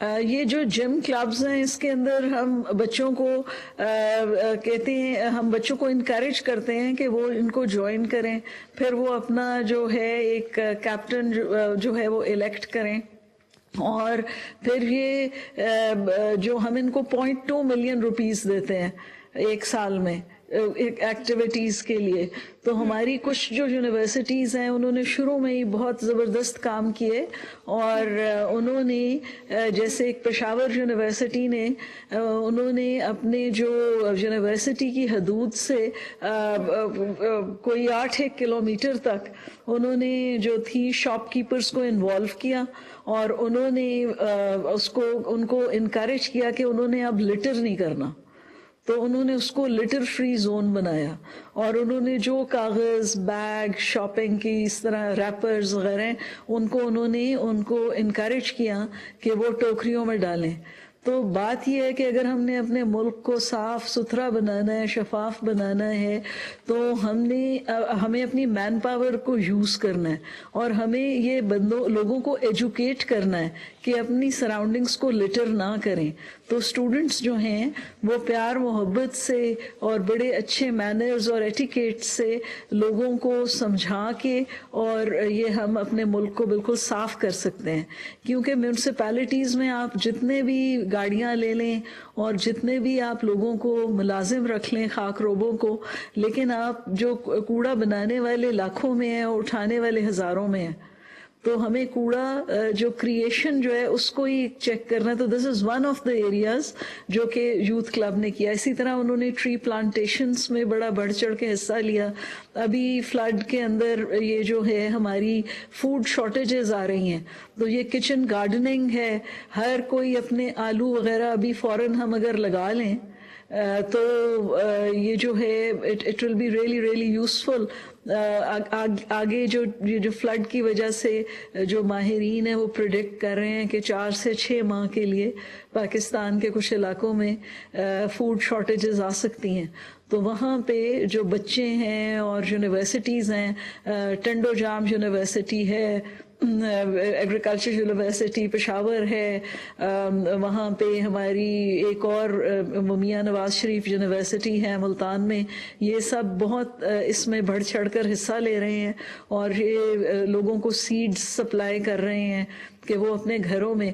یہ جو جم کلبز ہیں اس کے اندر ہم بچوں کو کہتے ہیں، ہم بچوں کو انکریج کرتے ہیں کہ وہ ان کو جوائن کریں، پھر وہ اپنا جو ہے ایک کیپٹن جو ہے وہ الیکٹ کریں، اور پھر یہ جو ہم ان کو 0.2 ملین روپیز دیتے ہیں ایک سال میں ایکٹیویٹیز کے لیے. تو ہماری کچھ جو یونیورسٹیز ہیں انہوں نے شروع میں ہی بہت زبردست کام کیے، اور انہوں نے جیسے ایک پشاور یونیورسٹی نے انہوں نے اپنے جو یونیورسٹی کی حدود سے کوئی 8 کلومیٹر تک انہوں نے جو تھی شاپ کیپرز کو انوالو کیا، اور انہوں نے ان کو انکریج کیا کہ انہوں نے اب لٹر نہیں کرنا. تو انہوں نے اس کو لٹر فری زون بنایا، اور انہوں نے جو کاغذ، بیگ، شاپنگ کی اس طرح ریپرز وغیرہ ان کو انکریج کیا کہ وہ ٹوکریوں میں ڈالیں. تو بات یہ ہے کہ اگر ہم نے اپنے ملک کو صاف ستھرا بنانا ہے، شفاف بنانا ہے، تو ہمیں اپنی مین پاور کو یوز کرنا ہے، اور ہمیں یہ لوگوں کو ایجوکیٹ کرنا ہے کہ اپنی سراؤنڈنگز کو لٹر نہ کریں. تو اسٹوڈنٹس جو ہیں وہ پیار محبت سے اور بڑے اچھے مینرز اور ایٹیکیٹ سے لوگوں کو سمجھا کے، اور یہ ہم اپنے ملک کو بالکل صاف کر سکتے ہیں. کیونکہ میونسپیلٹیز میں آپ جتنے بھی گاڑیاں لے لیں اور جتنے بھی آپ لوگوں کو ملازم رکھ لیں، خاک روبوں کو، لیکن آپ جو کوڑا بنانے والے لاکھوں میں ہیں اور اٹھانے والے ہزاروں میں ہیں. تو ہمیں کوڑا جو کریشن جو ہے اس کو ہی چیک کرنا ہے. تو this is one of the areas جو کہ یوتھ کلب نے کیا. اسی طرح انہوں نے ٹری پلانٹیشنز میں بڑا بڑھ چڑھ کے حصہ لیا. ابھی فلڈ کے اندر یہ جو ہے ہماری فوڈ شارٹیجز آ رہی ہیں، تو یہ کچن گارڈننگ ہے. ہر کوئی اپنے آلو وغیرہ ابھی فوراً ہم اگر لگا لیں تو یہ جو ہے it will be really really useful. آگے یہ جو فلڈ کی وجہ سے جو ماہرین ہیں وہ پریڈکٹ کر رہے ہیں کہ 4 سے 6 ماہ کے لیے پاکستان کے کچھ علاقوں میں فوڈ شارٹیجز آ سکتی ہیں. تو وہاں پہ جو بچے ہیں اور یونیورسٹیز ہیں، ٹنڈو جام یونیورسٹی ہے، ایگریکلچر یونیورسٹی پشاور ہے، وہاں پہ ہماری ایک اور میاں نواز شریف یونیورسٹی ہے ملتان میں. یہ سب بہت اس میں بڑھ چڑھ کر حصہ لے رہے ہیں، اور یہ لوگوں کو سیڈز سپلائی کر رہے ہیں کہ وہ اپنے گھروں میں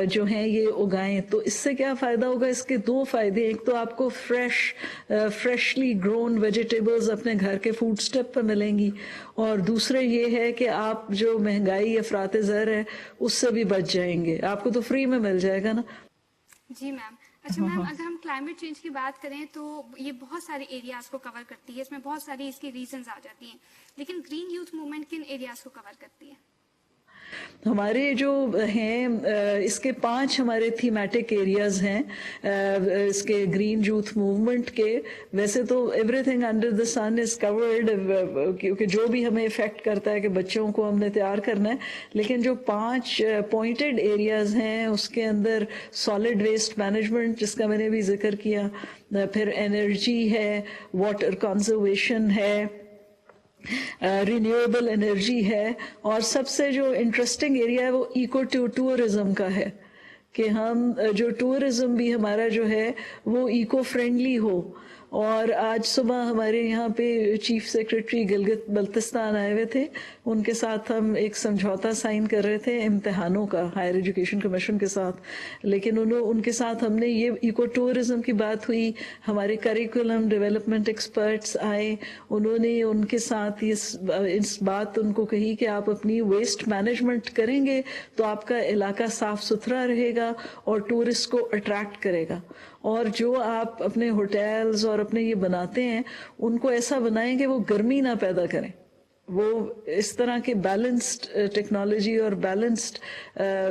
جو ہیں یہ اگائیں. تو اس سے کیا فائدہ ہوگا؟ اس کے 2 فائدے. ایک تو آپ کو فریشلی گرون ویجیٹیبلز اپنے گھر کے فوڈ اسٹیپ پہ ملیں گی، اور دوسرے یہ ہے کہ آپ جو مہنگائی افراط زر ہے اس سے بھی بچ جائیں گے. آپ کو تو فری میں مل جائے گا نا. جی میم. اچھا میم، اگر ہم کلائمیٹ چینج کی بات کریں تو یہ بہت سارے ایریاز کو کور کرتی ہے، اس میں بہت ساری اس کی ریزنز آ جاتی ہیں، لیکن گرین یوتھ موومنٹ کن ایریاز کو کور کرتی ہے؟ ہمارے جو ہیں اس کے 5 ہمارے تھیمیٹک ایریاز ہیں اس کے گرین یوتھ موومنٹ کے. ویسے تو ایوری تھنگ انڈر دا سن از کورڈ، کیونکہ جو بھی ہمیں افیکٹ کرتا ہے کہ بچوں کو ہم نے تیار کرنا ہے. لیکن جو 5 پوائنٹڈ ایریاز ہیں اس کے اندر سالڈ ویسٹ مینجمنٹ جس کا میں نے بھی ذکر کیا، پھر انرجی ہے، واٹر کنزرویشن ہے، رینیویبل انرجی ہے، اور سب سے جو انٹرسٹنگ ایریا ہے وہ ایکو ٹورزم کا ہے کہ ہم جو ٹورزم بھی ہمارا جو ہے وہ ایکو فرینڈلی ہو. اور آج صبح ہمارے یہاں پہ چیف سیکرٹری گلگت بلتستان آئے ہوئے تھے، ان کے ساتھ ہم ایک سمجھوتا سائن کر رہے تھے امتحانوں کا ہائر ایجوکیشن کمیشن کے ساتھ. لیکن ان کے ساتھ ہم نے یہ ایکو ٹورزم کی بات ہوئی، ہمارے کریکولم ڈیولپمنٹ ایکسپرٹس آئے، انہوں نے ان کے ساتھ اس بات ان کو کہی کہ آپ اپنی ویسٹ مینجمنٹ کریں گے تو آپ کا علاقہ صاف ستھرا رہے گا اور ٹورسٹ کو اٹریکٹ کرے گا. اور جو آپ اپنے ہوٹلز اور اپنے یہ بناتے ہیں ان کو ایسا بنائیں کہ وہ گرمی نہ پیدا کریں. وہ اس طرح کے بیلنسڈ ٹیکنالوجی اور بیلنسڈ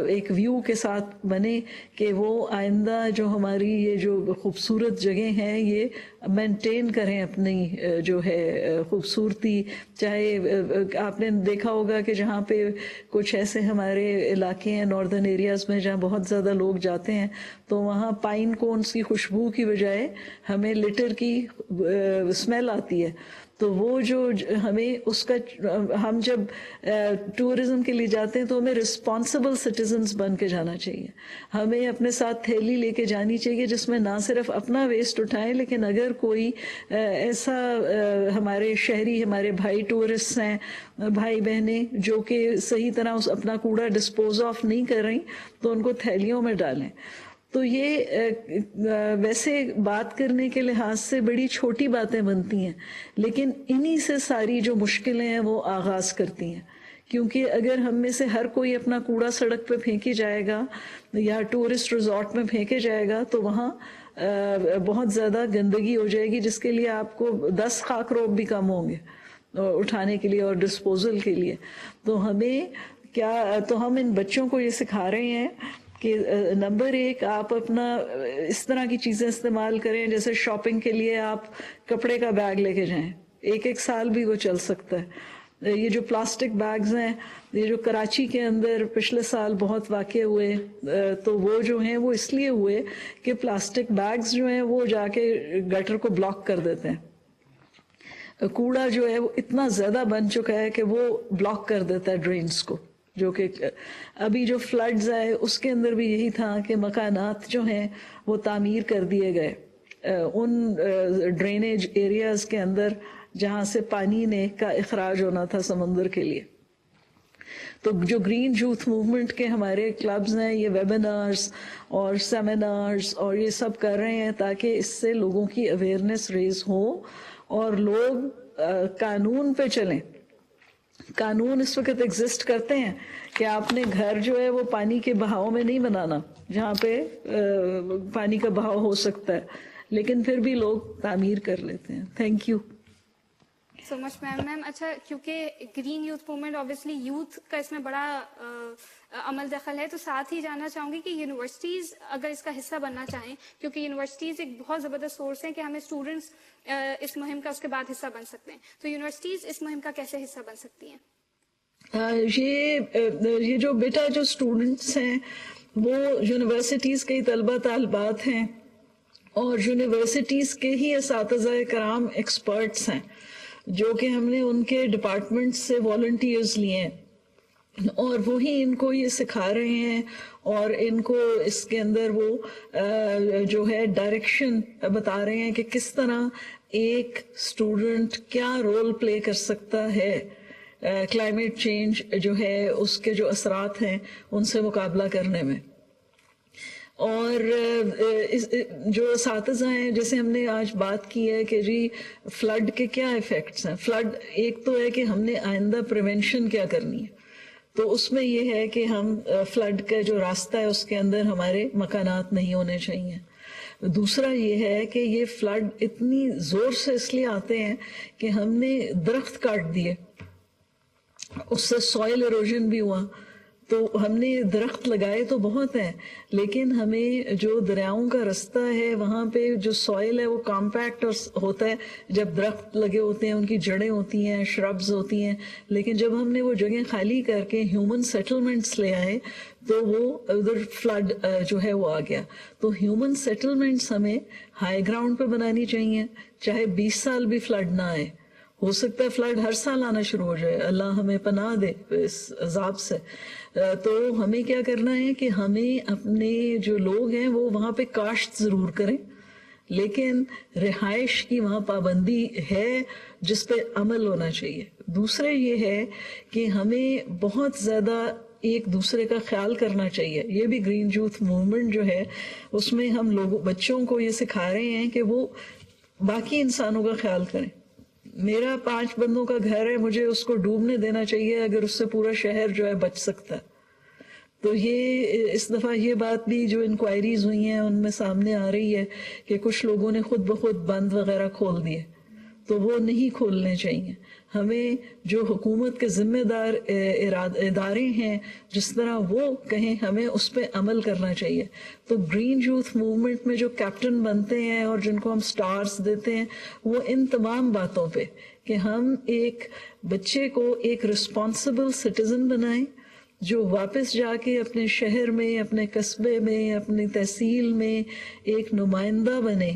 ایک ویو کے ساتھ بنے کہ وہ آئندہ جو ہماری یہ جو خوبصورت جگہیں ہیں یہ مینٹین کریں اپنی جو ہے خوبصورتی. چاہے آپ نے دیکھا ہوگا کہ جہاں پہ کچھ ایسے ہمارے علاقے ہیں ناردرن ایریاز میں جہاں بہت زیادہ لوگ جاتے ہیں تو وہاں پائن کونس کی خوشبو کی بجائے ہمیں لٹر کی اسمیل آتی ہے. تو وہ جو ہمیں اس کا ہم جب ٹورزم کے لیے جاتے ہیں تو ہمیں رسپانسبل سٹیزنز بن کے جانا چاہیے. ہمیں اپنے ساتھ تھیلی لے کے جانی چاہیے جس میں نہ صرف اپنا ویسٹ اٹھائیں, لیکن اگر کوئی ایسا ہمارے شہری ہمارے بھائی ٹورسٹ ہیں, بھائی بہنیں جو کہ صحیح طرح اپنا کوڑا ڈسپوز آف نہیں کر رہی, تو ان کو تھیلیوں میں ڈالیں. تو یہ ویسے بات کرنے کے لحاظ سے بڑی چھوٹی باتیں بنتی ہیں, لیکن انہی سے ساری جو مشکلیں ہیں وہ آغاز کرتی ہیں. کیونکہ اگر ہم میں سے ہر کوئی اپنا کوڑا سڑک پہ پھینکے جائے گا یا ٹورسٹ ریزورٹ میں پھینکے جائے گا تو وہاں بہت زیادہ گندگی ہو جائے گی, جس کے لیے آپ کو 10 خاک روب بھی کم ہوں گے اٹھانے کے لیے اور ڈسپوزل کے لیے. تو ہم ان بچوں کو یہ سکھا رہے ہیں کہ نمبر 1 آپ اپنا اس طرح کی چیزیں استعمال کریں, جیسے شاپنگ کے لیے آپ کپڑے کا بیگ لے کے جائیں, 1 سال بھی وہ چل سکتا ہے. یہ جو پلاسٹک بیگز ہیں, یہ جو کراچی کے اندر پچھلے سال بہت واقع ہوئے, تو وہ جو ہیں وہ اس لیے ہوئے کہ پلاسٹک بیگز جو ہیں وہ جا کے گٹر کو بلاک کر دیتے ہیں. کوڑا جو ہے وہ اتنا زیادہ بن چکا ہے کہ وہ بلاک کر دیتا ہے ڈرینز کو. جو کہ ابھی جو فلڈز آئے اس کے اندر بھی یہی تھا کہ مکانات جو ہیں وہ تعمیر کر دیے گئے ان ڈرینیج ایریاز کے اندر جہاں سے پانی کا اخراج ہونا تھا سمندر کے لیے. تو جو گرین یوتھ موومنٹ کے ہمارے کلبز ہیں, یہ ویبینارز اور سیمینارز اور یہ سب کر رہے ہیں تاکہ اس سے لوگوں کی اویئرنیس ریز ہو اور لوگ قانون پہ چلیں. قانون اس وقت ایگزسٹ کرتے ہیں کہ آپ نے گھر جو ہے وہ پانی کے بہاؤ میں نہیں بنانا جہاں پہ پانی کا بہاؤ ہو سکتا ہے, لیکن پھر بھی لوگ تعمیر کر لیتے ہیں. تھینک یو سو مچ میم. اچھا, کیونکہ green youth movement obviously youth کا اس میں بڑا عمل دخل ہے, تو ساتھ ہی جاننا چاہوں گی کہ یونیورسٹیز اگر اس کا حصہ بننا چاہیں, کیونکہ یونیورسٹیز ایک بہت زبردست سورس ہیں کہ ہمیں اسٹوڈنٹس اس مہم کا اس کے بعد حصہ بن سکتے ہیں, تو یونیورسٹیز اس مہم کا کیسے حصہ بن سکتی ہیں؟ یہ جو بیٹا جو اسٹوڈنٹس ہیں وہ یونیورسٹیز کے طلبہ طالبات ہیں اور یونیورسٹیز کے ہی اساتذہ کرام ایکسپرٹس ہیں جو کہ ہم نے ان کے ڈپارٹمنٹ سے والنٹیئرز لیے ہیں, اور وہی ان کو یہ سکھا رہے ہیں اور ان کو اس کے اندر وہ جو ہے ڈائریکشن بتا رہے ہیں کہ کس طرح ایک اسٹوڈنٹ کیا رول پلے کر سکتا ہے کلائمیٹ چینج جو ہے اس کے جو اثرات ہیں ان سے مقابلہ کرنے میں. اور جو اساتذہ ہیں, جیسے ہم نے آج بات کی ہے کہ جی فلڈ کے کیا ایفیکٹس ہیں. فلڈ ایک تو ہے کہ ہم نے آئندہ پریونشن کیا کرنی ہے, تو اس میں یہ ہے کہ ہم فلڈ کا جو راستہ ہے اس کے اندر ہمارے مکانات نہیں ہونے چاہیے. دوسرا یہ ہے کہ یہ فلڈ اتنی زور سے اس لیے آتے ہیں کہ ہم نے درخت کاٹ دیے, اس سے سوائل ایروژن بھی ہوا. تو ہم نے درخت لگائے تو بہت ہیں, لیکن ہمیں جو دریاؤں کا رستہ ہے وہاں پہ جو سوائل ہے وہ کمپیکٹ ہوتا ہے جب درخت لگے ہوتے ہیں, ان کی جڑیں ہوتی ہیں, شربز ہوتی ہیں. لیکن جب ہم نے وہ جگہ خالی کر کے ہیومن سیٹلمنٹس لے آئے تو وہ ادھر فلڈ جو ہے وہ آ گیا. تو ہیومن سیٹلمنٹس ہمیں ہائی گراؤنڈ پہ بنانی چاہیے, چاہے 20 سال بھی فلڈ نہ آئے. ہو سکتا ہے فلڈ ہر سال آنا شروع ہو جائے, اللہ ہمیں پناہ دے اس عذاب سے. تو ہمیں کیا کرنا ہے کہ ہمیں اپنے جو لوگ ہیں وہ وہاں پہ کاشت ضرور کریں, لیکن رہائش کی وہاں پابندی ہے جس پہ عمل ہونا چاہیے. دوسرے یہ ہے کہ ہمیں بہت زیادہ ایک دوسرے کا خیال کرنا چاہیے. یہ بھی گرین یوتھ موومنٹ جو ہے اس میں ہم بچوں کو یہ سکھا رہے ہیں کہ وہ باقی انسانوں کا خیال کریں. میرا 5 بندوں کا گھر ہے, مجھے اس کو ڈوبنے دینا چاہیے اگر اس سے پورا شہر جو ہے بچ سکتا ہے. تو یہ اس دفعہ یہ بات بھی جو انکوائریز ہوئی ہیں ان میں سامنے آ رہی ہے کہ کچھ لوگوں نے خود بخود بند وغیرہ کھول دیے, تو وہ نہیں کھولنے چاہیے. ہمیں جو حکومت کے ذمہ دار ادارے ہیں جس طرح وہ کہیں ہمیں اس پہ عمل کرنا چاہیے. تو گرین یوتھ موومنٹ میں جو کیپٹن بنتے ہیں اور جن کو ہم سٹارز دیتے ہیں وہ ان تمام باتوں پہ کہ ہم ایک بچے کو ایک رسپانسبل سٹیزن بنائیں جو واپس جا کے اپنے شہر میں, اپنے قصبے میں, اپنی تحصیل میں ایک نمائندہ بنے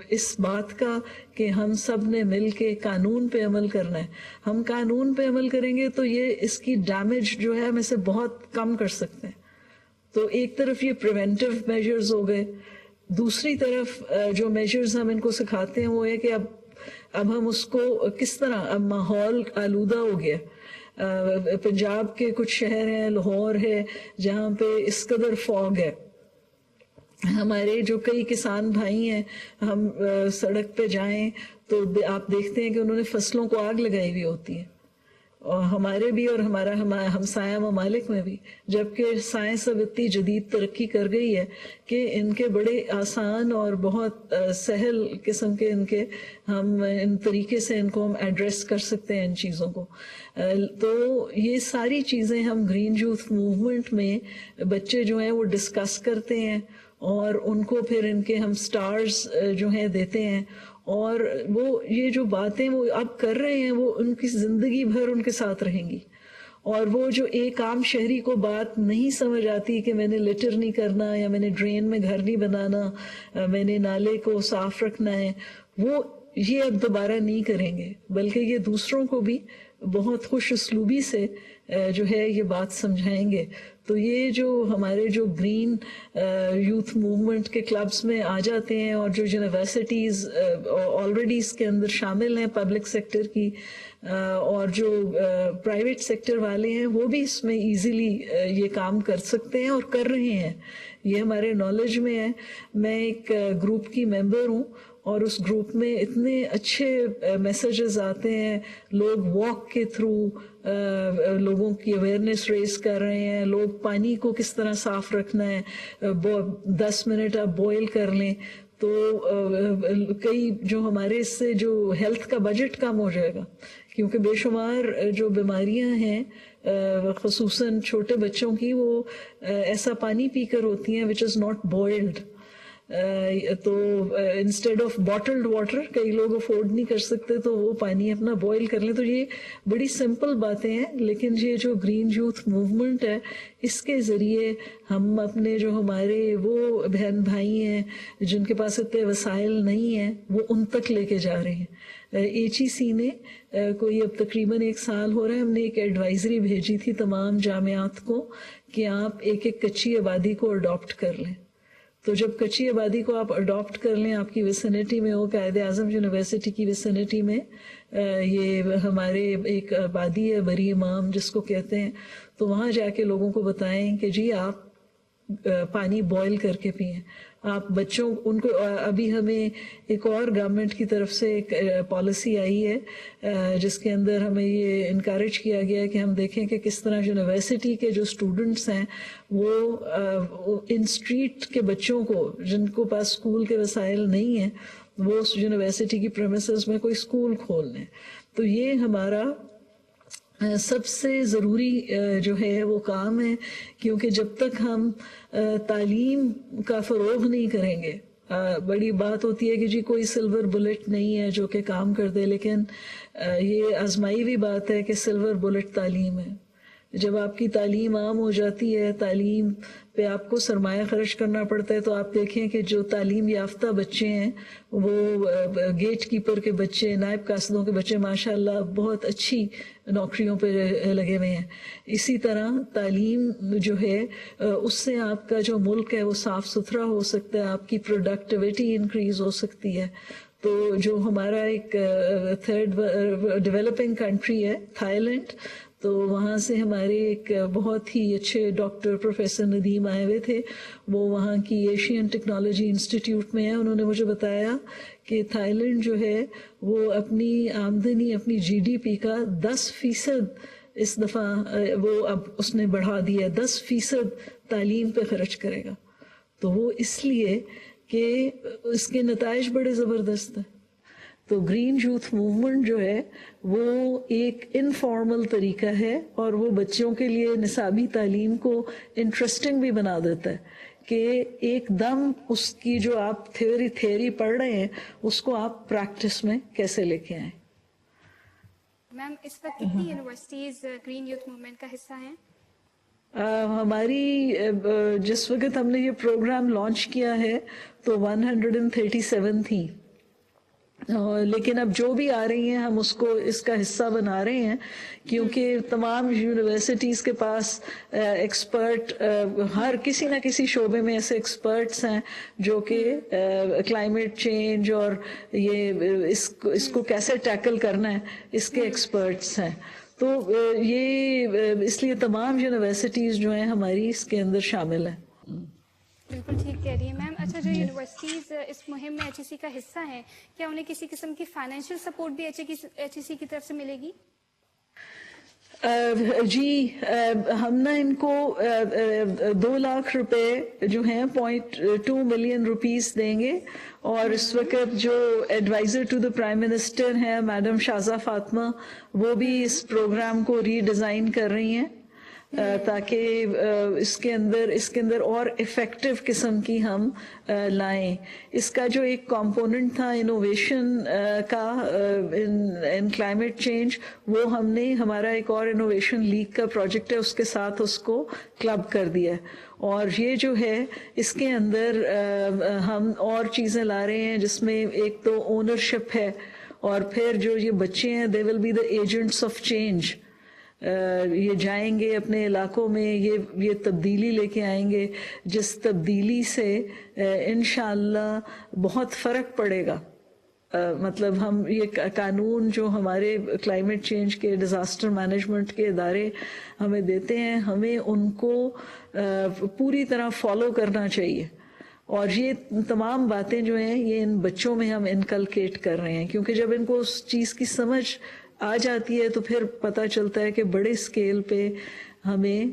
اس بات کا کہ ہم سب نے مل کے قانون پہ عمل کرنا ہے. ہم قانون پہ عمل کریں گے تو یہ اس کی ڈیمیج جو ہے ہم اسے بہت کم کر سکتے ہیں. تو ایک طرف یہ پریونٹیو میجرز ہو گئے, دوسری طرف جو میجرز ہم ان کو سکھاتے ہیں وہ ہے کہ اب ہم اس کو کس طرح, اب ماحول آلودہ ہو گیا. پنجاب کے کچھ شہر ہیں, لاہور ہے, جہاں پہ اس قدر فوگ ہے. ہمارے جو کئی کسان بھائی ہیں, ہم سڑک پہ جائیں تو آپ دیکھتے ہیں کہ انہوں نے فصلوں کو آگ لگائی ہوئی ہوتی ہے, اور ہمارے بھی اور ہمارا ہمسایہ ممالک میں بھی, جبکہ سائنس اب اتنی جدید ترقی کر گئی ہے کہ ان کے بڑے آسان اور بہت سہل قسم کے ہم ان طریقے سے ان کو ہم ایڈریس کر سکتے ہیں ان چیزوں کو. تو یہ ساری چیزیں ہم گرین یوتھ موومنٹ میں بچے جو ہیں وہ ڈسکس کرتے ہیں, اور ان کو پھر ان کے ہم سٹارز جو ہیں دیتے ہیں, اور وہ یہ جو باتیں وہ اب کر رہے ہیں وہ ان کی زندگی بھر ان کے ساتھ رہیں گی. اور وہ جو ایک عام شہری کو بات نہیں سمجھ آتی کہ میں نے لٹر نہیں کرنا, یا میں نے ڈرین میں گھر نہیں بنانا, میں نے نالے کو صاف رکھنا ہے, وہ یہ اب دوبارہ نہیں کریں گے, بلکہ یہ دوسروں کو بھی بہت خوش اسلوبی سے جو ہے یہ بات سمجھائیں گے. تو یہ جو ہمارے جو گرین یوتھ موومنٹ کے کلبز میں آ جاتے ہیں, اور جو یونیورسٹیز آلریڈی اس کے اندر شامل ہیں پبلک سیکٹر کی, اور جو پرائیویٹ سیکٹر والے ہیں وہ بھی اس میں ایزیلی یہ کام کر سکتے ہیں اور کر رہے ہیں. یہ ہمارے نالج میں ہے. میں ایک گروپ کی ممبر ہوں, اور اس گروپ میں اتنے اچھے میسیجز آتے ہیں, لوگ واک کے تھرو لوگوں کی اویئرنیس ریز کر رہے ہیں, لوگ پانی کو کس طرح صاف رکھنا ہے, 10 منٹ آپ بوائل کر لیں تو کئی جو ہمارے اس سے جو ہیلتھ کا بجٹ کم ہو جائے گا, کیونکہ بے شمار جو بیماریاں ہیں خصوصاً چھوٹے بچوں کی وہ ایسا پانی پی کر ہوتی ہیں which is not boiled. تو انسٹیڈ آف باٹلڈ واٹر کئی لوگ افورڈ نہیں کر سکتے تو وہ پانی اپنا بوائل کر لیں. تو یہ بڑی سمپل باتیں ہیں, لیکن یہ جو گرین یوتھ موومنٹ ہے اس کے ذریعے ہم اپنے جو ہمارے وہ بہن بھائی ہیں جن کے پاس اتنے وسائل نہیں ہیں وہ ان تک لے کے جا رہے ہیں. HEC نے کوئی اب تقریباً 1 سال ہو رہا ہے, ہم نے ایک ایڈوائزری بھیجی تھی تمام جامعات کو کہ آپ ایک کچی آبادی کو اڈاپٹ کر لیں. تو جب کچی آبادی کو آپ اڈاپٹ کر لیں آپ کی ویسینٹی میں ہو, قائد اعظم یونیورسٹی کی ویسینٹی میں یہ ہمارے ایک آبادی ہے بری امام جس کو کہتے ہیں, تو وہاں جا کے لوگوں کو بتائیں کہ جی آپ پانی بوائل کر کے پئیں. آپ بچوں ان کو, ابھی ہمیں ایک اور گورنمنٹ کی طرف سے ایک پالیسی آئی ہے جس کے اندر ہمیں یہ انکریج کیا گیا ہے کہ ہم دیکھیں کہ کس طرح یونیورسٹی کے جو اسٹوڈنٹس ہیں وہ ان اسٹریٹ کے بچوں کو جن کو پاس اسکول کے وسائل نہیں ہیں وہ اس یونیورسٹی کی پریمیسز میں کوئی اسکول کھول لیں. تو یہ ہمارا سب سے ضروری جو ہے وہ کام ہے, کیونکہ جب تک ہم تعلیم کا فروغ نہیں کریں گے, بڑی بات ہوتی ہے کہ جی کوئی سلور بلٹ نہیں ہے جو کہ کام کر دے, لیکن یہ آزمائی ہوئی بات ہے کہ سلور بلٹ تعلیم ہے. جب آپ کی تعلیم عام ہو جاتی ہے, تعلیم پہ آپ کو سرمایہ خرچ کرنا پڑتا ہے, تو آپ دیکھیں کہ جو تعلیم یافتہ بچے ہیں وہ گیٹ کیپر کے بچے, نائب قاصدوں کے بچے ماشاءاللہ بہت اچھی نوکریوں پہ لگے ہوئے ہیں. اسی طرح تعلیم جو ہے اس سے آپ کا جو ملک ہے وہ صاف ستھرا ہو سکتا ہے, آپ کی پروڈکٹیوٹی انکریز ہو سکتی ہے. تو جو ہمارا ایک 3rd ڈیولپنگ کنٹری ہے تھائی لینڈ, تو وہاں سے ہمارے ایک بہت ہی اچھے ڈاکٹر پروفیسر ندیم آئے ہوئے تھے, وہ وہاں کی ایشین ٹیکنالوجی انسٹیٹیوٹ میں ہیں. انہوں نے مجھے بتایا کہ تھائی لینڈ جو ہے وہ اپنی آمدنی, اپنی GDP کا 10% اس دفعہ وہ اب اس نے بڑھا دیا, 10% تعلیم پہ خرچ کرے گا. تو وہ اس لیے کہ اس کے نتائج بڑے زبردست ہیں. تو گرین یوتھ موومنٹ جو ہے وہ ایک انفارمل طریقہ ہے, اور وہ بچوں کے لیے نصابی تعلیم کو انٹرسٹنگ بھی بنا دیتا ہے کہ ایک دم اس کی جو آپ تھیوری پڑھ رہے ہیں اس کو آپ پریکٹس میں کیسے لے کے آئیں. میم اس وقت کتنی یونیورسٹیز گرین یوتھ موومنٹ کا حصہ ہیں؟ ہماری جس وقت ہم نے یہ پروگرام لانچ کیا ہے تو 137 تھی، لیکن اب جو بھی آ رہی ہیں ہم اس کو اس کا حصہ بنا رہے ہیں، کیونکہ تمام یونیورسٹیز کے پاس ایکسپرٹ ہر کسی نہ کسی شعبے میں ایسے ایکسپرٹس ہیں جو کہ کلائمیٹ چینج اور یہ اس کو کیسے ٹیکل کرنا ہے اس کے ایکسپرٹس ہیں. تو یہ اس لیے تمام یونیورسٹیز جو ہیں ہماری اس کے اندر شامل ہیں. بالکل ٹھیک کہہ رہی ہیں میم. اچھا، جو یونیورسٹیز اس مہم میں HEC کا حصہ ہیں، کیا انہیں کسی قسم کی فائنینشیل سپورٹ بھی HEC کی طرف سے ملے گی؟ جی، ہم نا ان کو 2 لاکھ روپے جو ہیں 0.2 ملین روپیز دیں گے، اور اس وقت جو adviser to the prime minister ہیں میڈم شازا فاطمہ، وہ بھی اس پروگرام کو ری ڈیزائن کر رہی ہیں تاکہ اس کے اندر اور افیکٹو قسم کی ہم لائیں. اس کا جو ایک کمپوننٹ تھا انوویشن کا ان کلائمیٹ چینج، وہ ہم نے ہمارا ایک اور انوویشن لیگ کا پروجیکٹ ہے اس کے ساتھ اس کو کلب کر دیا. اور یہ جو ہے اس کے اندر ہم اور چیزیں لا رہے ہیں، جس میں ایک تو اونرشپ ہے، اور پھر جو یہ بچے ہیں they will be the agents of change. یہ جائیں گے اپنے علاقوں میں، یہ تبدیلی لے کے آئیں گے، جس تبدیلی سے انشاءاللہ بہت فرق پڑے گا. مطلب ہم یہ قانون جو ہمارے کلائمیٹ چینج کے ڈیزاسٹر مینجمنٹ کے ادارے ہمیں دیتے ہیں، ہمیں ان کو پوری طرح فالو کرنا چاہیے. اور یہ تمام باتیں جو ہیں یہ ان بچوں میں ہم انکلکیٹ کر رہے ہیں، کیونکہ جب ان کو اس چیز کی سمجھ آ جاتی ہے تو پھر پتہ چلتا ہے کہ بڑے اسکیل پہ ہمیں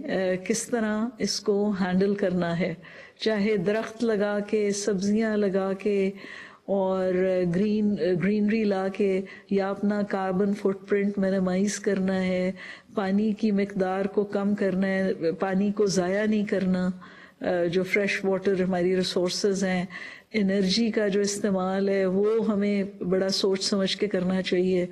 کس طرح اس کو ہینڈل کرنا ہے، چاہے درخت لگا کے، سبزیاں لگا کے، اور گرینری لا کے، یا اپنا کاربن فٹ پرنٹ منیمائز کرنا ہے، پانی کی مقدار کو کم کرنا ہے، پانی کو ضائع نہیں کرنا، جو فریش واٹر ہماری ریسورسز ہیں، انرجی کا جو استعمال ہے وہ ہمیں بڑا سوچ سمجھ کے کرنا چاہیے.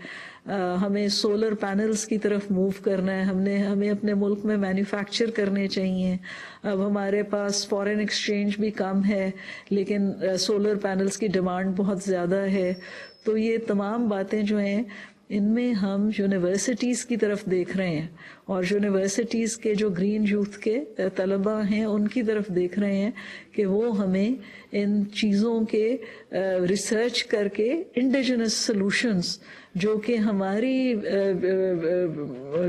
ہمیں سولر پینلز کی طرف موو کرنا ہے، ہمیں اپنے ملک میں مینوفیکچر کرنے چاہیے. اب ہمارے پاس فارن ایکسچینج بھی کم ہے، لیکن سولر پینلز کی ڈیمانڈ بہت زیادہ ہے. تو یہ تمام باتیں جو ہیں ان میں ہم یونیورسٹیز کی طرف دیکھ رہے ہیں، اور یونیورسٹیز کے جو گرین یوتھ کے طلباء ہیں ان کی طرف دیکھ رہے ہیں کہ وہ ہمیں ان چیزوں کے ریسرچ کر کے انڈیجنس سلوشنز جو کہ ہماری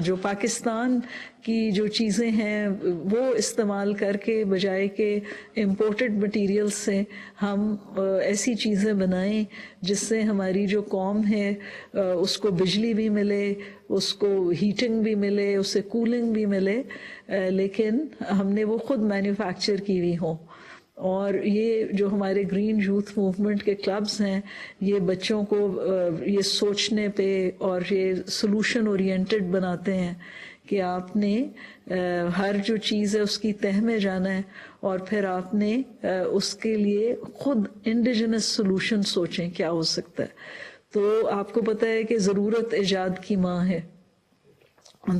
جو پاکستان کی جو چیزیں ہیں وہ استعمال کر کے، بجائے کہ امپورٹڈ مٹیریل سے ہم ایسی چیزیں بنائیں جس سے ہماری جو قوم ہے اس کو بجلی بھی ملے، اس کو ہیٹنگ بھی ملے، اسے کولنگ بھی ملے، لیکن ہم نے وہ خود مینوفیکچر کی ہوئی ہوں. اور یہ جو ہمارے گرین یوتھ موومنٹ کے کلبز ہیں، یہ بچوں کو یہ سوچنے پہ اور یہ سلوشن اورینٹڈ بناتے ہیں کہ آپ نے ہر جو چیز ہے اس کی تہ میں جانا ہے، اور پھر آپ نے اس کے لیے خود انڈیجنس سلوشن سوچیں کیا ہو سکتا ہے. تو آپ کو پتہ ہے کہ ضرورت ایجاد کی ماں ہے.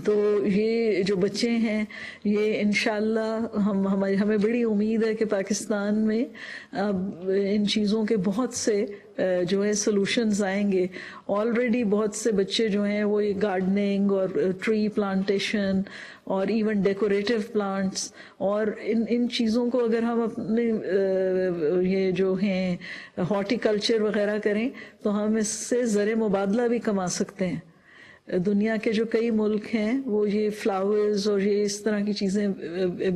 تو یہ جو بچے ہیں یہ انشاءاللہ ہمیں بڑی امید ہے کہ پاکستان میں اب ان چیزوں کے بہت سے جو ہے سلوشنز آئیں گے. آلریڈی بہت سے بچے جو ہیں وہ یہ گارڈننگ اور ٹری پلانٹیشن اور ایون ڈیکوریٹو پلانٹس اور ان چیزوں کو اگر ہم اپنے یہ جو ہیں ہارٹی کلچر وغیرہ کریں تو ہم اس سے زر مبادلہ بھی کما سکتے ہیں. دنیا کے جو کئی ملک ہیں وہ یہ فلاورز اور یہ اس طرح کی چیزیں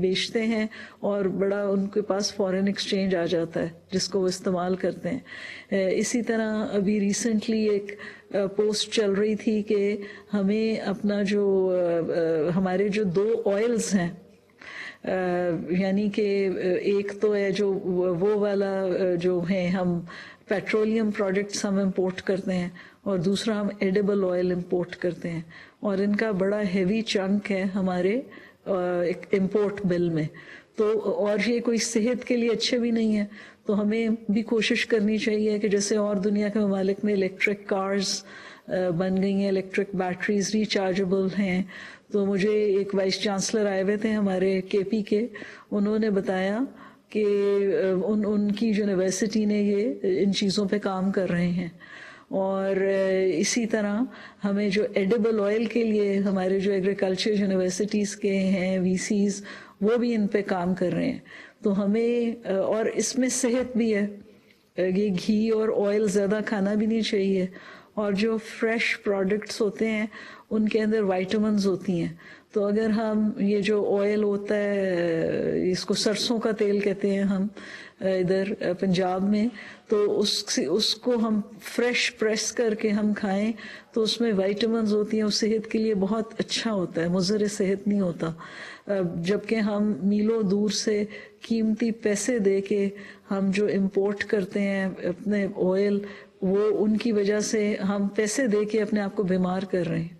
بیچتے ہیں، اور بڑا ان کے پاس فارن ایکسچینج آ جاتا ہے جس کو وہ استعمال کرتے ہیں. اسی طرح ابھی ریسنٹلی ایک پوسٹ چل رہی تھی کہ ہمیں اپنا جو ہمارے جو 2 آئلز ہیں، یعنی کہ ایک تو ہے جو وہ والا جو ہے ہم پیٹرولیم پروڈکٹس ہم امپورٹ کرتے ہیں، اور دوسرا ہم ایڈیبل آئل امپورٹ کرتے ہیں، اور ان کا بڑا ہیوی چنک ہے ہمارے امپورٹ بل میں. تو اور یہ کوئی صحت کے لیے اچھے بھی نہیں ہیں. تو ہمیں بھی کوشش کرنی چاہیے کہ جیسے اور دنیا کے ممالک میں الیکٹرک کارز بن گئی ہیں، الیکٹرک بیٹریز ریچارجبل ہیں، تو مجھے ایک وائس چانسلر آئے ہوئے تھے ہمارے کے پی کے, انہوں نے بتایا کہ ان کی یونیورسٹی نے یہ ان چیزوں پہ کام کر رہے ہیں. اور اسی طرح ہمیں جو ایڈیبل آئل کے لیے ہمارے جو ایگریکلچر یونیورسٹیز کے ہیں وی سیز, وہ بھی ان پہ کام کر رہے ہیں. تو ہمیں, اور اس میں صحت بھی ہے, یہ گھی اور آئل زیادہ کھانا بھی نہیں چاہیے, اور جو فریش پروڈکٹس ہوتے ہیں ان کے اندر وائٹامنز ہوتی ہیں. تو اگر ہم یہ جو آئل ہوتا ہے, اس کو سرسوں کا تیل کہتے ہیں ہم ادھر پنجاب میں, تو اس کو ہم فریش پریس کر کے ہم کھائیں تو اس میں وائٹامنز ہوتی ہیں, اور صحت کے لیے بہت اچھا ہوتا ہے, مضر صحت نہیں ہوتا. جبکہ ہم میلوں دور سے قیمتی پیسے دے کے ہم جو امپورٹ کرتے ہیں اپنے آئل, وہ ان کی وجہ سے ہم پیسے دے کے اپنے آپ کو بیمار کر رہے ہیں.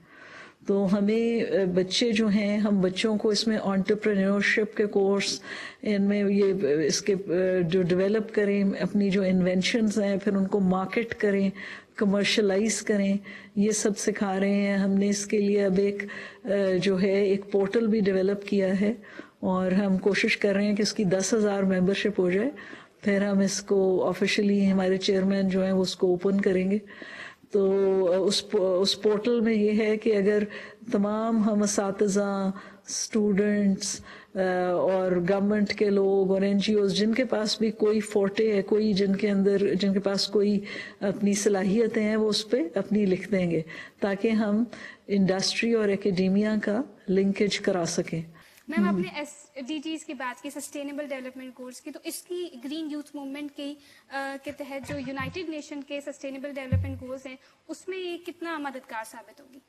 تو ہمیں بچے جو ہیں, ہم بچوں کو اس میں انٹرپرینورشپ کے کورس ان میں یہ اس کے جو ڈیولپ کریں, اپنی جو انوینشنز ہیں پھر ان کو مارکیٹ کریں, کمرشلائز کریں, یہ سب سکھا رہے ہیں. ہم نے اس کے لیے اب ایک جو ہے ایک پورٹل بھی ڈیولپ کیا ہے, اور ہم کوشش کر رہے ہیں کہ اس کی 10,000 ممبرشپ ہو جائے. پھر ہم اس کو آفیشلی ہمارے چیئرمین جو ہیں وہ اس کو اوپن کریں گے. تو اس پورٹل میں یہ ہے کہ اگر تمام ہم اساتذہ, اسٹوڈنٹس اور گورنمنٹ کے لوگ اور این جی اوز جن کے پاس بھی کوئی فورٹے ہے, کوئی جن کے پاس کوئی اپنی صلاحیتیں ہیں, وہ اس پہ اپنی لکھ دیں گے تاکہ ہم انڈسٹری اور اکیڈیمیا کا لنکیج کرا سکیں. میم آپ نے ایس ڈی جیز کی بات کی, سسٹینیبل ڈیولپمنٹ گولز کی, تو اس کی گرین یوتھ موومنٹ کے تحت جو یونائٹڈ نیشن کے سسٹینیبل ڈیولپمنٹ گولز ہیں اس میں یہ کتنا مددگار ثابت ہوگی؟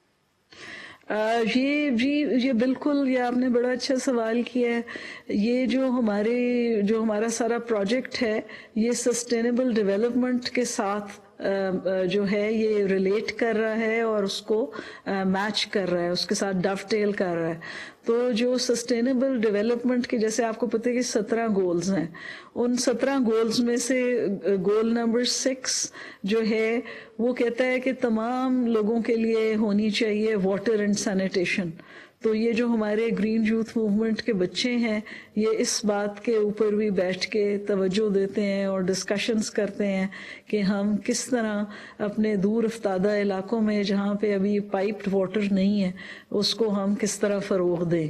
یہ بالکل, یہ آپ نے بڑا اچھا سوال کیا ہے. یہ جو ہمارا سارا پروجیکٹ ہے یہ سسٹینیبل ڈیولپمنٹ کے ساتھ جو ہے یہ ریلیٹ کر رہا ہے اور اس کو میچ کر رہا ہے, اس کے ساتھ ڈف ٹیل کر رہا ہے. تو جو سسٹینیبل ڈیولپمنٹ کے جیسے آپ کو پتہ ہے کہ 17 گولز ہیں, ان 17 گولز میں سے گول نمبر 6 جو ہے وہ کہتا ہے کہ تمام لوگوں کے لیے ہونی چاہیے واٹر اینڈ سینیٹیشن. تو یہ جو ہمارے گرین یوتھ موومنٹ کے بچے ہیں یہ اس بات کے اوپر بھی بیٹھ کے توجہ دیتے ہیں اور ڈسکشنز کرتے ہیں کہ ہم کس طرح اپنے دور افتادہ علاقوں میں جہاں پہ ابھی پائپڈ واٹر نہیں ہے اس کو ہم کس طرح فروغ دیں.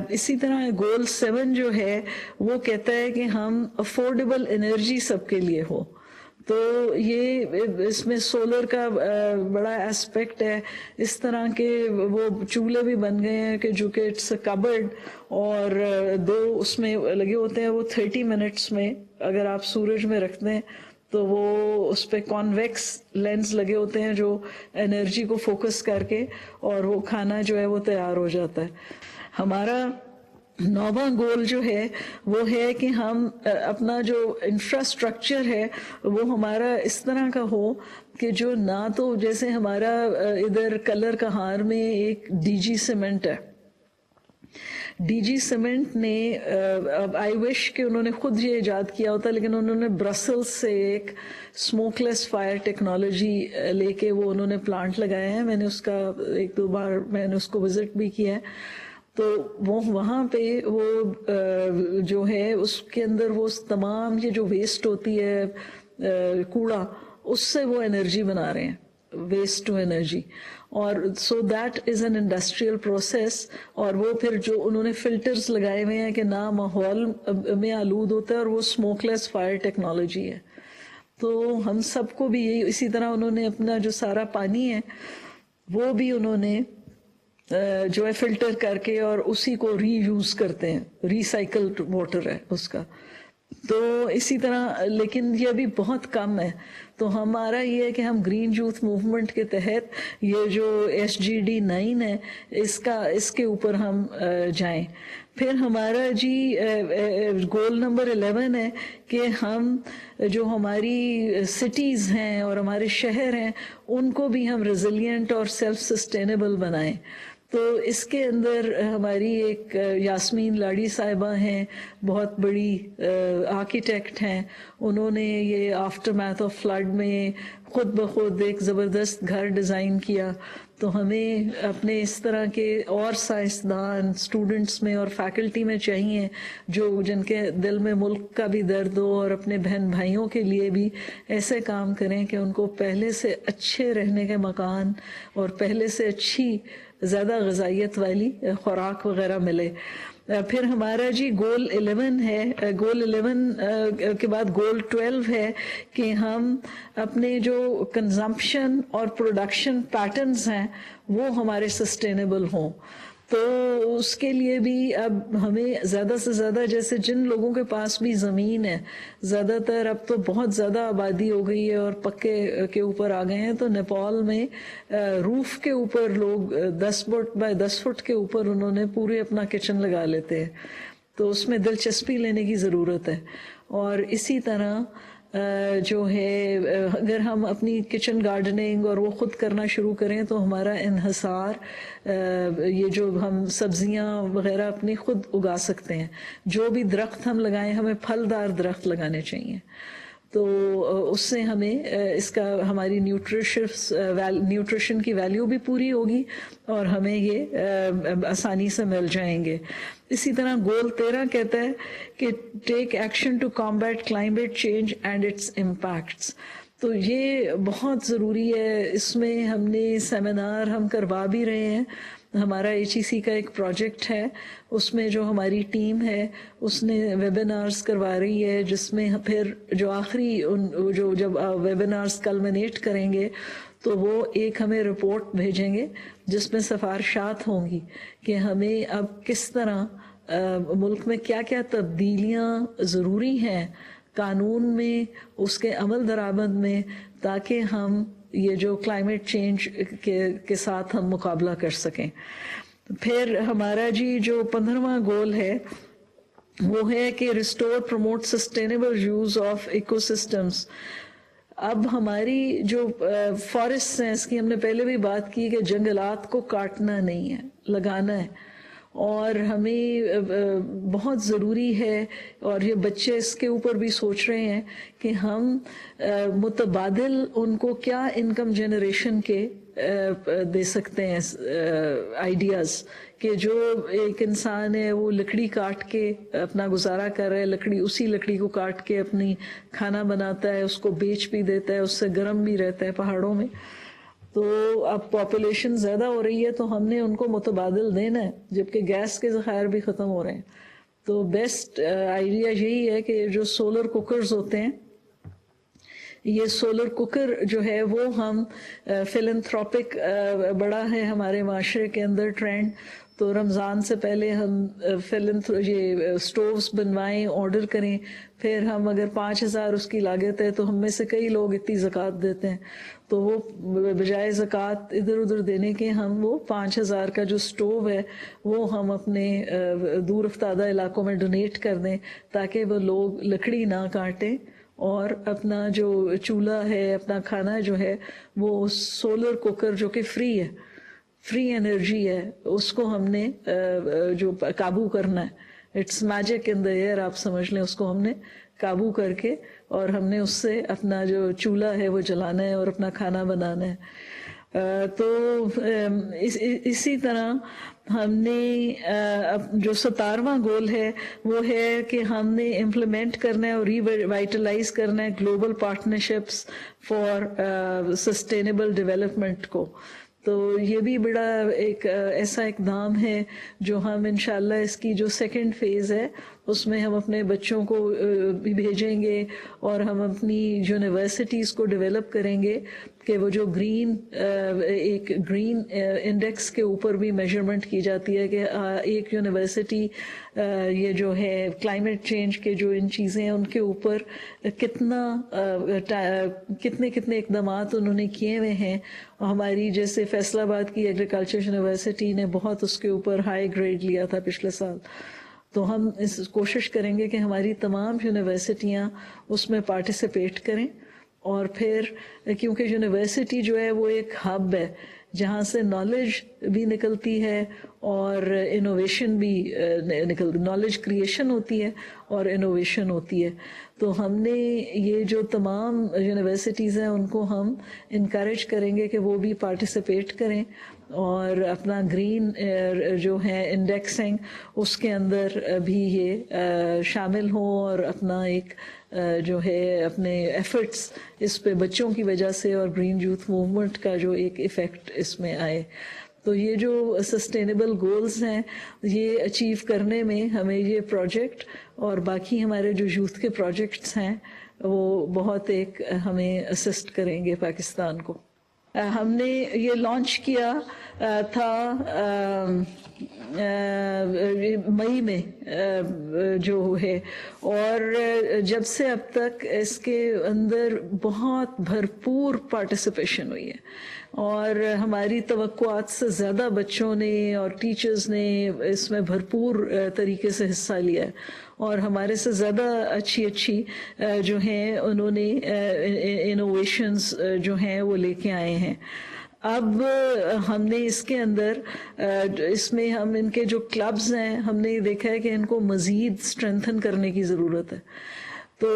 اسی طرح گول 7 جو ہے وہ کہتا ہے کہ ہم افورڈیبل انرجی سب کے لیے ہو. تو یہ اس میں سولر کا بڑا اسپیکٹ ہے, اس طرح کے وہ چولہے بھی بن گئے ہیں کہ جو کہ اٹس کبرڈ, اور 2 اس میں لگے ہوتے ہیں, وہ 30 منٹس میں اگر آپ سورج میں رکھتے ہیں تو وہ اس پہ کانویکس لینس لگے ہوتے ہیں جو انرجی کو فوکس کر کے, اور وہ کھانا جو ہے وہ تیار ہو جاتا ہے. ہمارا 9واں گول جو ہے وہ ہے کہ ہم اپنا جو انفراسٹرکچر ہے وہ ہمارا اس طرح کا ہو کہ جو نہ تو جیسے ہمارا ادھر کلر کہار میں ایک ڈی جی سیمنٹ ہے. ڈی جی سیمنٹ نے آئی وش کہ انہوں نے خود یہ ایجاد کیا ہوتا, لیکن انہوں نے برسلز سے ایک اسموک لیس فائر ٹیکنالوجی لے کے وہ انہوں نے پلانٹ لگایا ہے. میں نے اس کا 1-2 بار میں نے اس کو وزٹ بھی کیا ہے. تو وہ وہاں پہ وہ جو ہے اس کے اندر وہ تمام یہ جو ویسٹ ہوتی ہے کوڑا, اس سے وہ انرجی بنا رہے ہیں, ویسٹ ٹو انرجی. اور so that is an industrial process, اور وہ پھر جو انہوں نے فلٹرز لگائے ہوئے ہیں کہ نہ ماحول میں آلود ہوتا ہے, اور وہ اسموک لیس فائر ٹیکنالوجی ہے. تو ہم سب کو بھی یہی, اسی طرح انہوں نے اپنا جو سارا پانی ہے وہ بھی انہوں نے جو ہے فلٹر کر کے اور اسی کو ری یوز کرتے ہیں, ریسائکلڈ واٹر ہے اس کا. تو اسی طرح, لیکن یہ ابھی بہت کم ہے. تو ہمارا یہ ہے کہ ہم گرین یوتھ موومنٹ کے تحت یہ جو SGD9 ہے اس کے اوپر ہم جائیں. پھر ہمارا گول نمبر 11 ہے کہ ہم جو ہماری سٹیز ہیں اور ہمارے شہر ہیں ان کو بھی ہم ریزیلینٹ اور سیلف سسٹینیبل بنائیں. تو اس کے اندر ہماری ایک یاسمین لاڑی صاحبہ ہیں, بہت بڑی آرکیٹیکٹ ہیں. انہوں نے یہ آفٹر میتھ آف فلڈ میں خود بخود ایک زبردست گھر ڈیزائن کیا. تو ہمیں اپنے اس طرح کے اور سائنسدان اسٹوڈنٹس میں اور فیکلٹی میں چاہیے جن کے دل میں ملک کا بھی درد ہو اور اپنے بہن بھائیوں کے لیے بھی ایسے کام کریں کہ ان کو پہلے سے اچھے رہنے کے مکان اور پہلے سے اچھی زیادہ غذائیت والی خوراک وغیرہ ملے. پھر ہمارا جی گول 11 ہے. گول 11 کے بعد گول 12 ہے کہ ہم اپنے جو کنزمپشن اور پروڈکشن پیٹرنز ہیں وہ ہمارے سسٹینیبل ہوں. تو اس کے لیے بھی اب ہمیں زیادہ سے زیادہ, جیسے جن لوگوں کے پاس بھی زمین ہے, زیادہ تر اب تو بہت زیادہ آبادی ہو گئی ہے اور پکے کے اوپر آ گئے ہیں, تو نیپال میں روف کے اوپر لوگ 10 فٹ بائی 10 فٹ کے اوپر انہوں نے پورے اپنا کچن لگا لیتے ہیں. تو اس میں دلچسپی لینے کی ضرورت ہے. اور اسی طرح جو ہے اگر ہم اپنی کچن گارڈننگ اور وہ خود کرنا شروع کریں تو ہمارا انحصار, یہ جو ہم سبزیاں وغیرہ اپنی خود اگا سکتے ہیں. جو بھی درخت ہم لگائیں ہمیں پھلدار درخت لگانے چاہیے. تو اس سے ہمیں اس کا ہماری نیوٹریشن کی ویلیو بھی پوری ہوگی اور ہمیں یہ آسانی سے مل جائیں گے. اسی طرح گول 13 کہتا ہے کہ take action to combat climate change and its impacts. تو یہ بہت ضروری ہے. اس میں ہم نے سیمینار ہم کروا بھی رہے ہیں. ہمارا HEC کا ایک پروجیکٹ ہے, اس میں جو ہماری ٹیم ہے اس نے ویبینارز کروا رہی ہے, جس میں پھر جو آخری جب ویبینارز کلمنیٹ کریں گے تو وہ ایک ہمیں رپورٹ بھیجیں گے جس میں سفارشات ہوں گی کہ ہمیں اب کس طرح ملک میں کیا کیا تبدیلیاں ضروری ہیں قانون میں, اس کے عمل درآمد میں, تاکہ ہم یہ جو کلائمیٹ چینج کے ساتھ ہم مقابلہ کر سکیں. پھر ہمارا جی جو 15واں گول ہے وہ ہے کہ restore promote sustainable use of ecosystems. اب ہماری جو فارسٹ ہیں, اس کی ہم نے پہلے بھی بات کی کہ جنگلات کو کاٹنا نہیں ہے, لگانا ہے. اور ہمیں بہت ضروری ہے, اور یہ بچے اس کے اوپر بھی سوچ رہے ہیں کہ ہم متبادل ان کو کیا انکم جنریشن کے دے سکتے ہیں آئیڈیاز, کہ جو ایک انسان ہے وہ لکڑی کاٹ کے اپنا گزارا کر رہا ہے, اسی لکڑی کو کاٹ کے اپنی کھانا بناتا ہے, اس کو بیچ بھی دیتا ہے, اس سے گرم بھی رہتا ہے پہاڑوں میں. تو اب پاپولیشن زیادہ ہو رہی ہے تو ہم نے ان کو متبادل دینا ہے, جبکہ گیس کے ذخائر بھی ختم ہو رہے ہیں. تو بیسٹ آئیڈیا یہی ہے کہ جو سولر کوکرز ہوتے ہیں, یہ سولر کوکر جو ہے وہ ہم فلنتھروپک بڑا ہے ہمارے معاشرے کے اندر ٹرینڈ. تو رمضان سے پہلے ہم یہ سٹووز بنوائیں, آرڈر کریں, پھر ہم اگر 5,000 اس کی لاگت ہے تو ہم میں سے کئی لوگ اتنی زکوٰۃ دیتے ہیں, تو وہ بجائے زکوٰۃ ادھر ادھر دینے کے ہم وہ 5,000 کا جو سٹوو ہے وہ ہم اپنے دور افتادہ علاقوں میں ڈونیٹ کر دیں, تاکہ وہ لوگ لکڑی نہ کاٹیں اور اپنا جو چولہا ہے, اپنا کھانا جو ہے وہ سولر کوکر جو کہ فری ہے, فری انرجی ہے, اس کو ہم نے جو قابو کرنا ہے. It's magic in the air, آپ سمجھ لیں, اس کو ہم نے قابو کر کے اور ہم نے اس سے اپنا جو چولہا ہے وہ جلانا ہے اور اپنا کھانا بنانا ہے. تو اسی طرح ہم نے جو 17واں گول ہے وہ ہے کہ ہم نے امپلیمنٹ کرنا ہے اور ریوائٹلائز کرنا ہے global partnerships for sustainable development کو. تو یہ بھی بڑا ایک ایسا اقدام ہے جو ہم انشاءاللہ اس کی جو سیکنڈ فیز ہے اس میں ہم اپنے بچوں کو بھی بھیجیں گے, اور ہم اپنی یونیورسٹیز کو ڈیولپ کریں گے کہ وہ جو ایک گرین انڈیکس کے اوپر بھی میجرمنٹ کی جاتی ہے کہ ایک یونیورسٹی یہ جو ہے کلائمیٹ چینج کے جو ان چیزیں ہیں ان کے اوپر کتنے اقدامات انہوں نے کیے ہوئے ہیں. ہماری جیسے فیصل آباد کی ایگریکلچر یونیورسٹی نے بہت اس کے اوپر ہائی گریڈ لیا تھا پچھلے سال. تو ہم کوشش کریں گے کہ ہماری تمام یونیورسٹیاں اس میں پارٹیسپیٹ کریں, اور پھر کیونکہ یونیورسٹی جو ہے وہ ایک ہب ہے, جہاں سے نالج بھی نکلتی ہے اور انوویشن بھی نکلتی، نالج کریشن ہوتی ہے اور انوویشن ہوتی ہے. تو ہم نے یہ جو تمام یونیورسٹیز ہیں ان کو ہم انکریج کریں گے کہ وہ بھی پارٹیسپیٹ کریں اور اپنا گرین جو ہے انڈیکسنگ اس کے اندر بھی یہ شامل ہوں اور اپنا ایک جو ہے اپنے ایفرٹس اس پہ بچوں کی وجہ سے اور گرین یوتھ موومنٹ کا جو ایک ایفیکٹ اس میں آئے. تو یہ جو سسٹینیبل گولز ہیں یہ اچیو کرنے میں ہمیں یہ پروجیکٹ اور باقی ہمارے جو یوتھ کے پروجیکٹس ہیں وہ بہت ایک ہمیں اسسٹ کریں گے پاکستان کو. ہم نے یہ لانچ کیا تھا مئی میں جو ہے، اور جب سے اب تک اس کے اندر بہت بھرپور پارٹیسپیشن ہوئی ہے اور ہماری توقعات سے زیادہ بچوں نے اور ٹیچرز نے اس میں بھرپور طریقے سے حصہ لیا ہے اور ہمارے سے زیادہ اچھی جو ہیں انہوں نے انوویشنز جو ہیں وہ لے کے آئے ہیں. اب ہم نے اس کے اندر اس میں ہم ان کے جو کلبز ہیں ہم نے یہ دیکھا ہے کہ ان کو مزید اسٹرینتھن کرنے کی ضرورت ہے. تو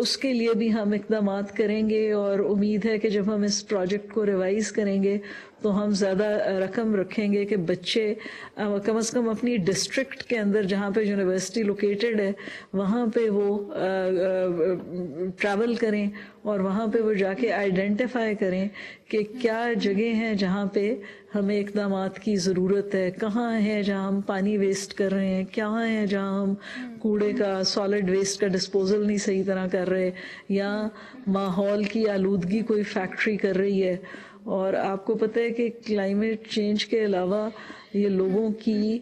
اس کے لیے بھی ہم اقدامات کریں گے اور امید ہے کہ جب ہم اس پروجیکٹ کو ریوائز کریں گے تو ہم زیادہ رقم رکھیں گے کہ بچے کم از کم اپنی ڈسٹرکٹ کے اندر جہاں پہ یونیورسٹی لوکیٹڈ ہے وہاں پہ وہ ٹریول کریں اور وہاں پہ وہ جا کے آئیڈینٹیفائی کریں کہ کیا جگہ ہیں جہاں پہ ہمیں اقدامات کی ضرورت ہے، کہاں ہے جہاں ہم پانی ویسٹ کر رہے ہیں، کہاں ہے جہاں ہم کوڑے کا سالڈ ویسٹ کا ڈسپوزل نہیں صحیح طرح کر رہے، یا ماحول کی آلودگی کوئی فیکٹری کر رہی ہے. اور آپ کو پتہ ہے کہ کلائمیٹ چینج کے علاوہ یہ لوگوں کی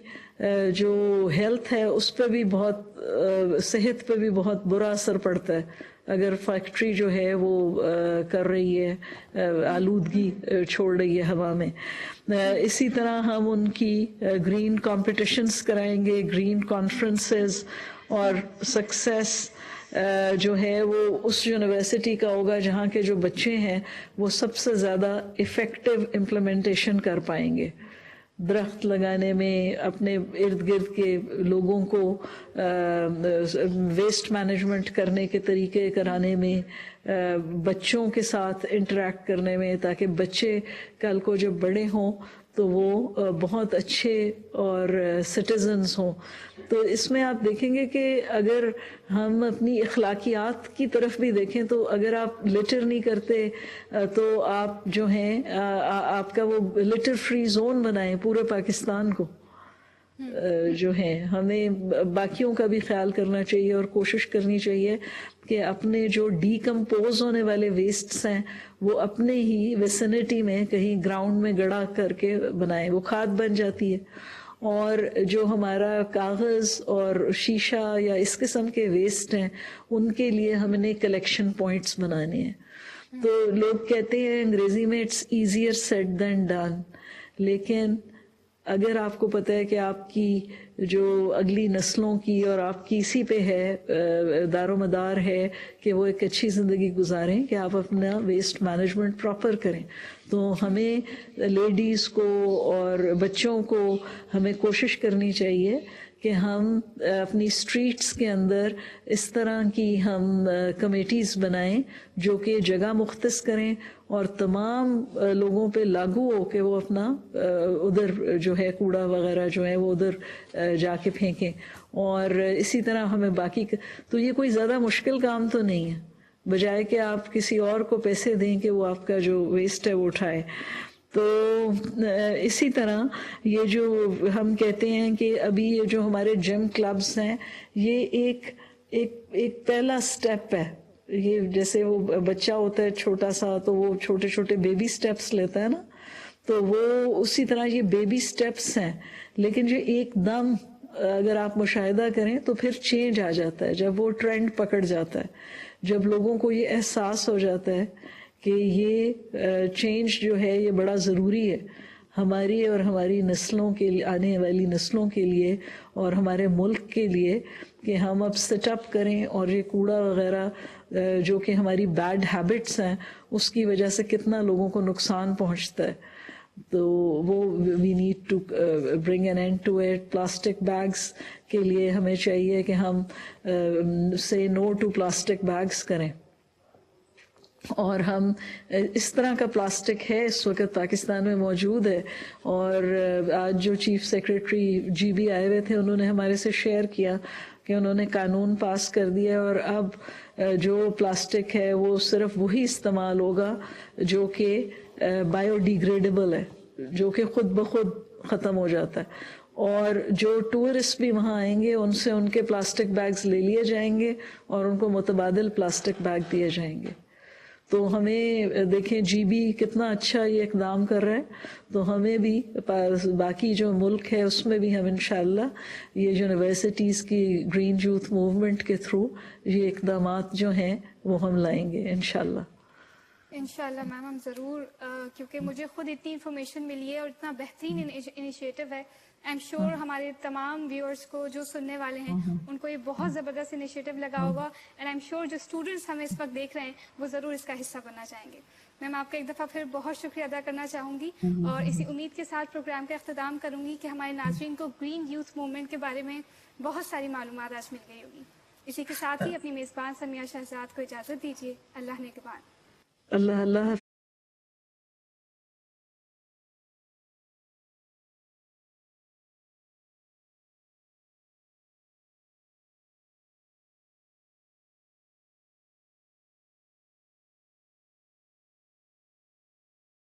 جو ہیلتھ ہے اس پہ بھی بہت، صحت پہ بھی بہت برا اثر پڑتا ہے اگر فیکٹری جو ہے وہ کر رہی ہے آلودگی چھوڑ رہی ہے ہوا میں. اسی طرح ہم ان کی گرین کمپٹیشنز کرائیں گے، گرین کانفرنسز، اور سکسیس جو ہے وہ اس یونیورسٹی کا ہوگا جہاں کے جو بچے ہیں وہ سب سے زیادہ افیکٹو امپلیمنٹیشن کر پائیں گے. درخت لگانے میں، اپنے ارد گرد کے لوگوں کو ویسٹ مینجمنٹ کرنے کے طریقے کرانے میں، بچوں کے ساتھ انٹریکٹ کرنے میں، تاکہ بچے کل کو جب بڑے ہوں تو وہ بہت اچھے اور سٹیزنز ہوں. تو اس میں آپ دیکھیں گے کہ اگر ہم اپنی اخلاقیات کی طرف بھی دیکھیں تو اگر آپ لٹر نہیں کرتے تو آپ جو ہیں آپ کا وہ لٹر فری زون بنائیں پورے پاکستان کو. جو ہے ہمیں باقیوں کا بھی خیال کرنا چاہیے اور کوشش کرنی چاہیے کہ اپنے جو ڈی کمپوز ہونے والے ویسٹس ہیں وہ اپنے ہی ویسینٹی میں کہیں گراؤنڈ میں گڑا کر کے بنائیں، وہ کھاد بن جاتی ہے. اور جو ہمارا کاغذ اور شیشہ یا اس قسم کے ویسٹ ہیں ان کے لیے ہم نے کلیکشن پوائنٹس بنانے ہیں. تو لوگ کہتے ہیں انگریزی میں it's easier said than done, لیکن اگر آپ کو پتہ ہے کہ آپ کی جو اگلی نسلوں کی اور آپ کی اسی پہ ہے دار و مدار ہے کہ وہ ایک اچھی زندگی گزاریں، کہ آپ اپنا ویسٹ مینجمنٹ پراپر کریں. تو ہمیں لیڈیز کو اور بچوں کو ہمیں کوشش کرنی چاہیے کہ ہم اپنی اسٹریٹس کے اندر اس طرح کی ہم کمیٹیز بنائیں جو کہ جگہ مختص کریں اور تمام لوگوں پہ لاگو ہو کہ وہ اپنا ادھر جو ہے کوڑا وغیرہ جو ہے وہ ادھر جا کے پھینکیں. اور اسی طرح ہمیں باقی تو یہ کوئی زیادہ مشکل کام تو نہیں ہے، بجائے کہ آپ کسی اور کو پیسے دیں کہ وہ آپ کا جو ویسٹ ہے وہ اٹھائے. تو اسی طرح یہ جو ہم کہتے ہیں کہ ابھی یہ جو ہمارے جم کلبز ہیں یہ ایک پہلا سٹیپ ہے. یہ جیسے وہ بچہ ہوتا ہے چھوٹا سا تو وہ چھوٹے چھوٹے بیبی سٹیپس لیتا ہے نا، تو وہ اسی طرح یہ بیبی سٹیپس ہیں. لیکن جو ایک دم اگر آپ مشاہدہ کریں تو پھر چینج آ جاتا ہے جب وہ ٹرینڈ پکڑ جاتا ہے، جب لوگوں کو یہ احساس ہو جاتا ہے کہ یہ چینج جو ہے یہ بڑا ضروری ہے ہماری اور ہماری نسلوں کے لیے، آنے والی نسلوں کے لیے اور ہمارے ملک کے لیے، کہ ہم اب سیٹ اپ کریں اور یہ کوڑا وغیرہ جو کہ ہماری بیڈ ہیبٹس ہیں اس کی وجہ سے کتنا لوگوں کو نقصان پہنچتا ہے. تو وہ we need to bring an end to it. Plastic bags کے لیے ہمیں چاہیے کہ ہم سے نو ٹو پلاسٹک بیگس کریں. اور ہم اس طرح کا پلاسٹک ہے اس وقت پاکستان میں موجود ہے. اور آج جو چیف سیکریٹری جی بی آئے ہوئے تھے انہوں نے ہمارے سے شیئر کیا کہ انہوں نے قانون پاس کر دیا اور اب جو پلاسٹک ہے وہ صرف وہی استعمال ہوگا جو کہ بایو ڈیگریڈیبل ہے, جو کہ خود بخود ختم ہو جاتا ہے. اور جو ٹورسٹ بھی وہاں آئیں گے ان سے ان کے پلاسٹک بیگز لے لیے جائیں گے اور ان کو متبادل پلاسٹک بیگ دیے جائیں گے. تو ہمیں دیکھیں جی بی کتنا اچھا یہ اقدام کر رہا ہے, تو ہمیں بھی باقی جو ملک ہے اس میں بھی ہم انشاءاللہ یہ یونیورسٹیز کی گرین یوتھ موومنٹ کے تھرو یہ اقدامات جو ہیں وہ ہم لائیں گے انشاءاللہ. انشاءاللہ میم ہم ضرور, کیونکہ مجھے خود اتنی انفارمیشن ملی ہے اور اتنا بہترین انیشیٹو ہے. آئی ایم شیور ہمارے تمام ویورز کو جو سننے والے ہیں ان کو یہ بہت زبردست انیشیٹو لگا ہوگا, اینڈ آئی ایم شیور جو اسٹوڈنٹس ہمیں اس وقت دیکھ رہے ہیں وہ ضرور اس کا حصہ بننا چاہیں گے. میم آپ کا ایک دفعہ پھر بہت شکریہ ادا کرنا چاہوں گی اور اسی امید کے ساتھ پروگرام کا اختتام کروں گی کہ ہمارے ناظرین کو گرین یوتھ موومنٹ کے بارے میں بہت ساری معلومات آج مل گئی ہوگی. اسی کے ساتھ ہی اپنی میزبان سمیہ شہزاد کو اجازت دیجیے. اللہ نگہبان. اللہ